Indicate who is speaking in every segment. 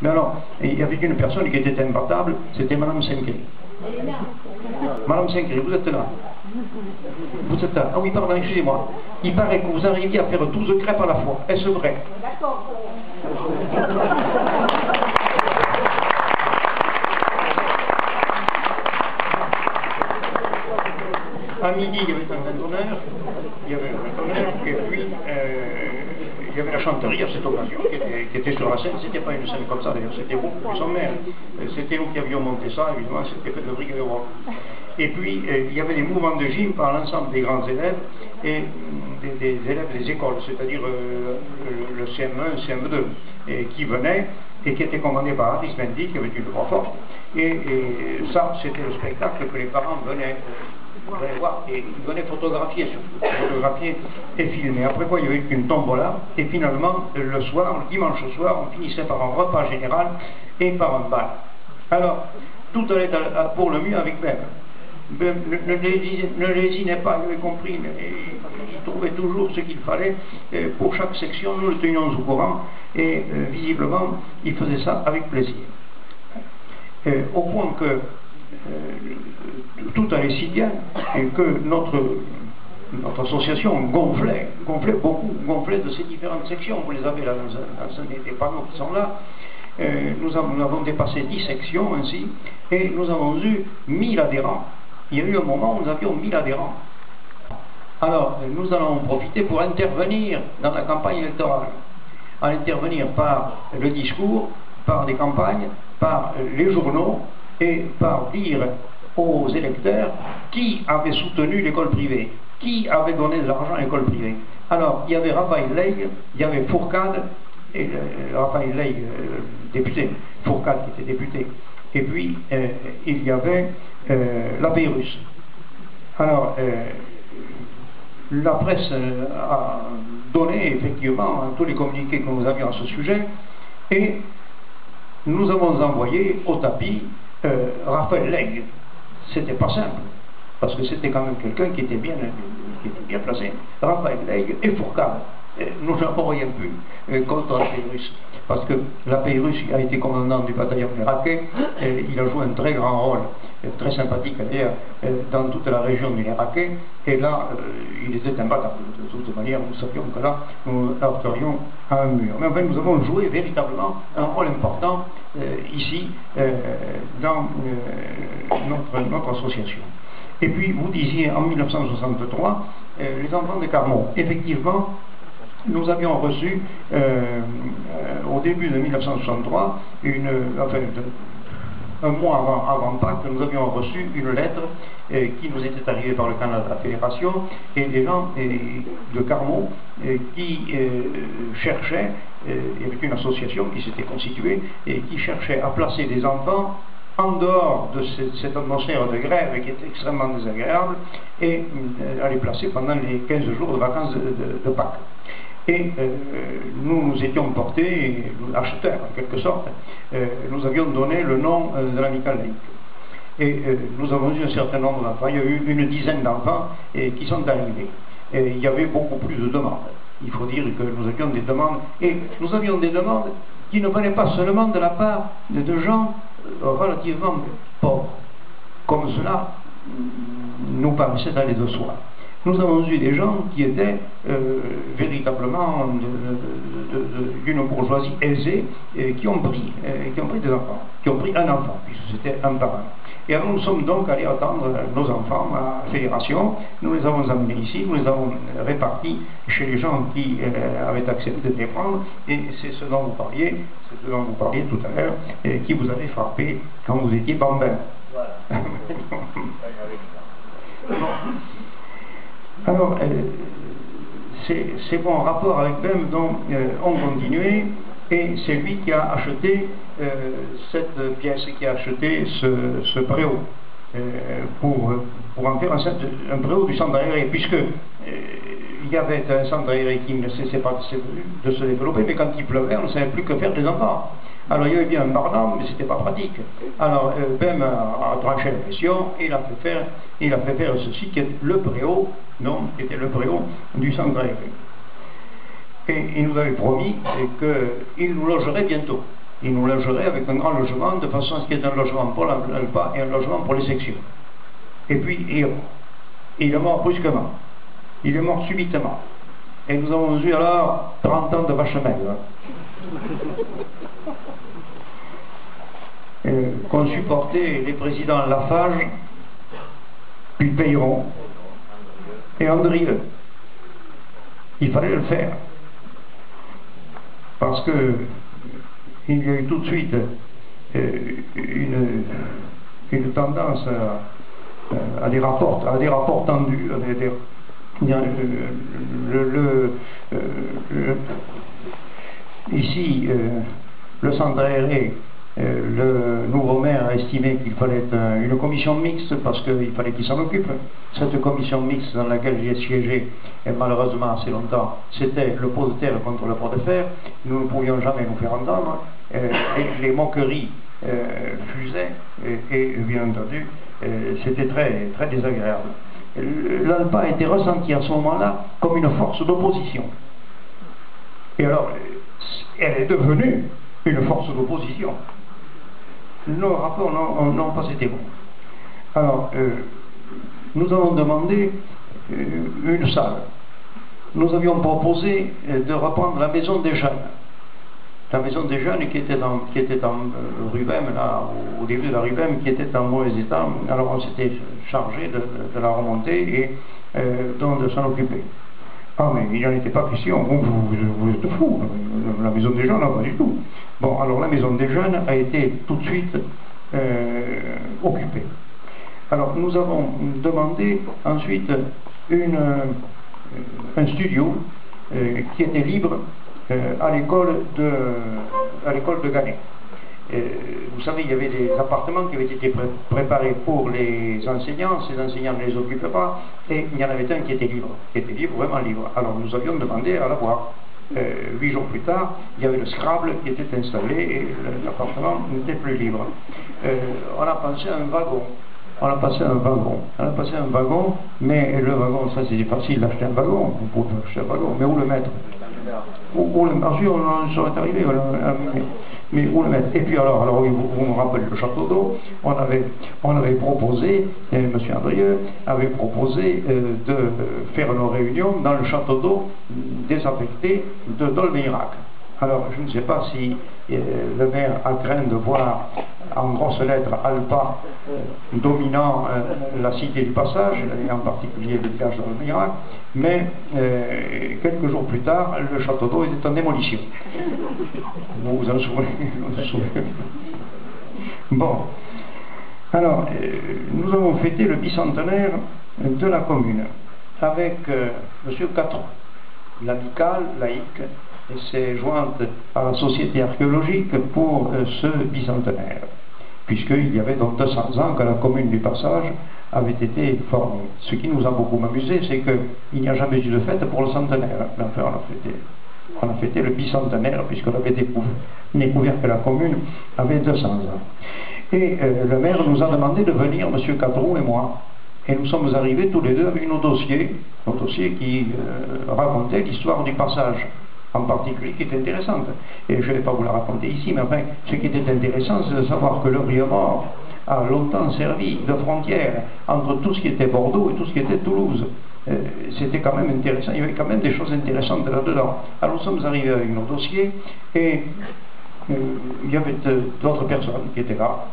Speaker 1: Mais alors, il y avait une personne qui était imbattable, c'était Madame Sinclair. Madame Sinclair, vous êtes là? Vous êtes là? Ah oui, pardon, excusez-moi. Il paraît que vous arriviez à faire 12 crêpes à la fois. Est-ce vrai? D'accord. À midi, il y avait un vingtonnaire, et puis il y avait la chanterie à cette occasion qui était sur la scène. C'était pas une scène comme ça d'ailleurs, c'était beaucoup plus sommaire. C'était nous qui avions monté ça, évidemment, c'était fait de briques de rock. Et puis il y avait des mouvements de gym par l'ensemble des grands élèves et des élèves des écoles, c'est-à-dire le CM1, CM2, et qui venaient et qui étaient commandés par Aris Mendy, qui avait une voix forte. Et ça, c'était le spectacle que les parents venaient voir, et ils venaient photographier, surtout, photographier et filmer. Après quoi, il y avait une tombola, et finalement, le soir, le dimanche soir, on finissait par un repas général et par un bal. Alors, tout allait pour le mieux avec Ben. Ben ne lésinait pas, il avait compris, mais il trouvait toujours ce qu'il fallait pour chaque section. Nous le tenions au courant, et visiblement, il faisait ça avec plaisir. Au point que tout allait si bien et que notre association gonflait beaucoup, gonflait de ces différentes sections. Vous les avez là dans des panneaux qui sont là. Nous avons dépassé 10 sections ainsi, et nous avons eu 1000 adhérents. Il y a eu un moment où nous avions 1000 adhérents. Alors, nous allons en profiter pour intervenir dans la campagne électorale. À intervenir par le discours, par des campagnes, par les journaux, et par dire aux électeurs qui avait soutenu l'école privée, qui avait donné de l'argent à l'école privée. Alors, il y avait Raphaël Leigh, il y avait Fourcade, et Raphaël Leigh, député, Fourcade qui était député, et puis il y avait la Pérusse. Alors, la presse a donné effectivement tous les communiqués que nous avions à ce sujet, et nous avons envoyé au tapis Raphaël Leigh. C'était pas simple, parce que c'était quand même quelqu'un qui était bien placé. Raphaël Leigh et Fourcade. Nous n'avons rien pu contre la Pérusse, parce que la Pérusse a été commandant du bataillon iraquais, et il a joué un très grand rôle, très sympathique d'ailleurs, dans toute la région du Iraquais, et là, il était imbattable. De toute manière, nous savions que là, nous heurterions à un mur. Mais enfin, nous avons joué véritablement un rôle important ici, dans notre association. Et puis, vous disiez, en 1963, les enfants de Carmont. Effectivement, nous avions reçu, au début de 1963, un mois avant Pâques, nous avions reçu une lettre qui nous était arrivée par le canal de la Fédération, et des gens de Carmont qui cherchaient, il y avait une association qui s'était constituée, et qui cherchait à placer des enfants en dehors de cette atmosphère de grève qui est extrêmement désagréable, et à les placer pendant les 15 jours de vacances de Pâques. Et nous étions portés, acheteurs en quelque sorte, nous avions donné le nom de l'amicale laïque. Et nous avons eu un certain nombre d'enfants, il y a eu une dizaine d'enfants qui sont arrivés. Et il y avait beaucoup plus de demandes. Il faut dire que nous avions des demandes, et nous avions des demandes qui ne venaient pas seulement de la part de gens relativement pauvres. Comme cela nous paraissait d'aller de soi. Nous avons eu des gens qui étaient véritablement d'une bourgeoisie aisée, qui ont pris des enfants, qui ont pris un enfant, puisque c'était un parent. Et alors nous sommes donc allés attendre nos enfants à la Fédération, nous les avons amenés ici, nous les avons répartis chez les gens qui avaient accepté de les prendre, et c'est ce dont vous parliez, tout à l'heure, qui vous avait frappé quand vous étiez bambin. Voilà. Alors, c'est bon rapport avec BEM dont on continuait, et c'est lui qui a acheté cette pièce, qui a acheté ce préau, pour en faire un préau du centre aéré, puisque il y avait un centre aéré qui ne cessait pas de se développer, mais quand il pleuvait, on ne savait plus que faire des enfants. Alors il y avait bien un barnum, mais c'était pas pratique. Alors BEM a tranché la question, et il a fait faire ceci, qui est le préau, qui était le préau du centre aéré. Et il nous avait promis qu'il nous logerait bientôt. Il nous logerait avec un grand logement, de façon à ce qu'il y ait un logement pour l'ALPA et un logement pour les sections. Et puis, il est mort brusquement. Il est mort subitement. Et nous avons eu alors 30 ans de vache maigre. Qu'ont supporté les présidents Lafage, puis Peyron et Andrieux. Il fallait le faire. Parce que il y a eu tout de suite une tendance à des rapports tendus, ici, le centre aéré, le nouveau maire a estimé qu'il fallait une commission mixte parce qu'il fallait qu'il s'en occupe. Cette commission mixte dans laquelle j'ai siégé, et malheureusement assez longtemps, c'était le pot de terre contre le pot de fer. Nous ne pouvions jamais nous faire entendre. Les moqueries fusaient et bien entendu, c'était très, très désagréable. L'ALPA a été ressentie à ce moment-là comme une force d'opposition. Et alors, elle est devenue une force d'opposition. Nos rapports n'ont pas été bons. Alors, nous avons demandé une salle. Nous avions proposé de reprendre la maison des jeunes. La maison des jeunes qui était en Rubem, là, au début de la Rubem, qui était en mauvais état. Alors on s'était chargé de la remonter et de s'en occuper. Ah mais il n'en était pas question, vous êtes fous, la maison des jeunes, non, pas du tout. Bon, alors la maison des jeunes a été tout de suite occupée. Alors nous avons demandé ensuite un studio qui était libre à l'école de Ganay. Vous savez, il y avait des appartements qui avaient été préparés pour les enseignants, ces enseignants ne les occupaient pas, et il y en avait un qui était libre, vraiment libre. Alors nous avions demandé à l'avoir. 8 jours plus tard, il y avait le Scrabble qui était installé et l'appartement n'était plus libre. On a pensé à un wagon. On a passé un wagon, mais le wagon, ça c'était facile d'acheter un wagon, vous pouvez acheter un wagon, mais où le mettre? Ensuite on en serait arrivé, mais où le mettre? Et puis alors vous me rappelez le château d'eau, on avait proposé, M. Andrieux avait proposé de faire nos réunions dans le château d'eau désaffecté de Dolbeirac. Alors je ne sais pas si le maire a craint de voir en grosses lettres ALPA dominant la cité du passage, et en particulier le village de Dolbeirac, mais quelques jours plus tard, le château d'eau était en démolition. Vous vous en souvenez? Bon, alors, nous avons fêté le bicentenaire de la commune avec M. Catron, l'amical laïque, et s'est jointe à la société archéologique pour ce bicentenaire, puisqu'il y avait donc 200 ans que la commune du passage avait été formée. Ce qui nous a beaucoup amusé, c'est qu'il n'y a jamais eu de fête pour le centenaire. Mais enfin, on a fêté le bicentenaire, puisqu'on avait découvert que la commune avait 200 ans. Et le maire nous a demandé de venir, M. Catron et moi. Et nous sommes arrivés tous les deux avec nos dossiers qui racontaient l'histoire du passage, en particulier, qui est intéressante. Et je ne vais pas vous la raconter ici, mais enfin, ce qui était intéressant, c'est de savoir que le Rieux-Mort a longtemps servi de frontière entre tout ce qui était Bordeaux et tout ce qui était Toulouse. C'était quand même intéressant, il y avait quand même des choses intéressantes là-dedans. Alors nous sommes arrivés avec nos dossiers, et il y avait d'autres personnes qui étaient là.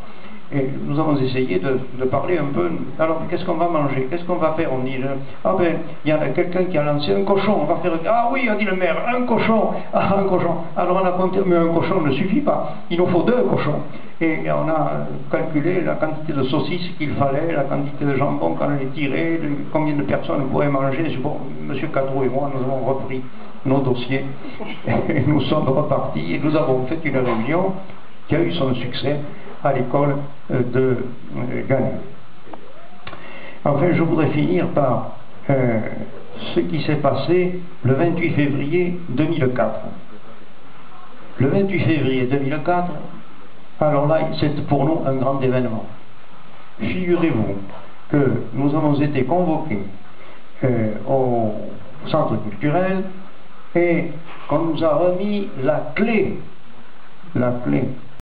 Speaker 1: Et nous avons essayé de parler un peu. Alors, qu'est-ce qu'on va manger? Qu'est-ce qu'on va faire? On dit, ah ben, il y a quelqu'un qui a lancé un cochon, on va faire. Ah oui, a dit le maire, un cochon. Ah, un cochon. Alors on a compté, mais un cochon ne suffit pas, il nous faut 2 cochons. Et on a calculé la quantité de saucisses qu'il fallait, la quantité de jambon qu'on allait tirer, combien de personnes pourraient manger. Bon, M. Catron et moi, nous avons repris nos dossiers et nous sommes repartis et nous avons fait une réunion qui a eu son succès à l'école de Ganay. Enfin, je voudrais finir par ce qui s'est passé le 28 février 2004. Le 28 février 2004, alors là, c'est pour nous un grand événement. Figurez-vous que nous avons été convoqués au centre culturel et qu'on nous a remis la clé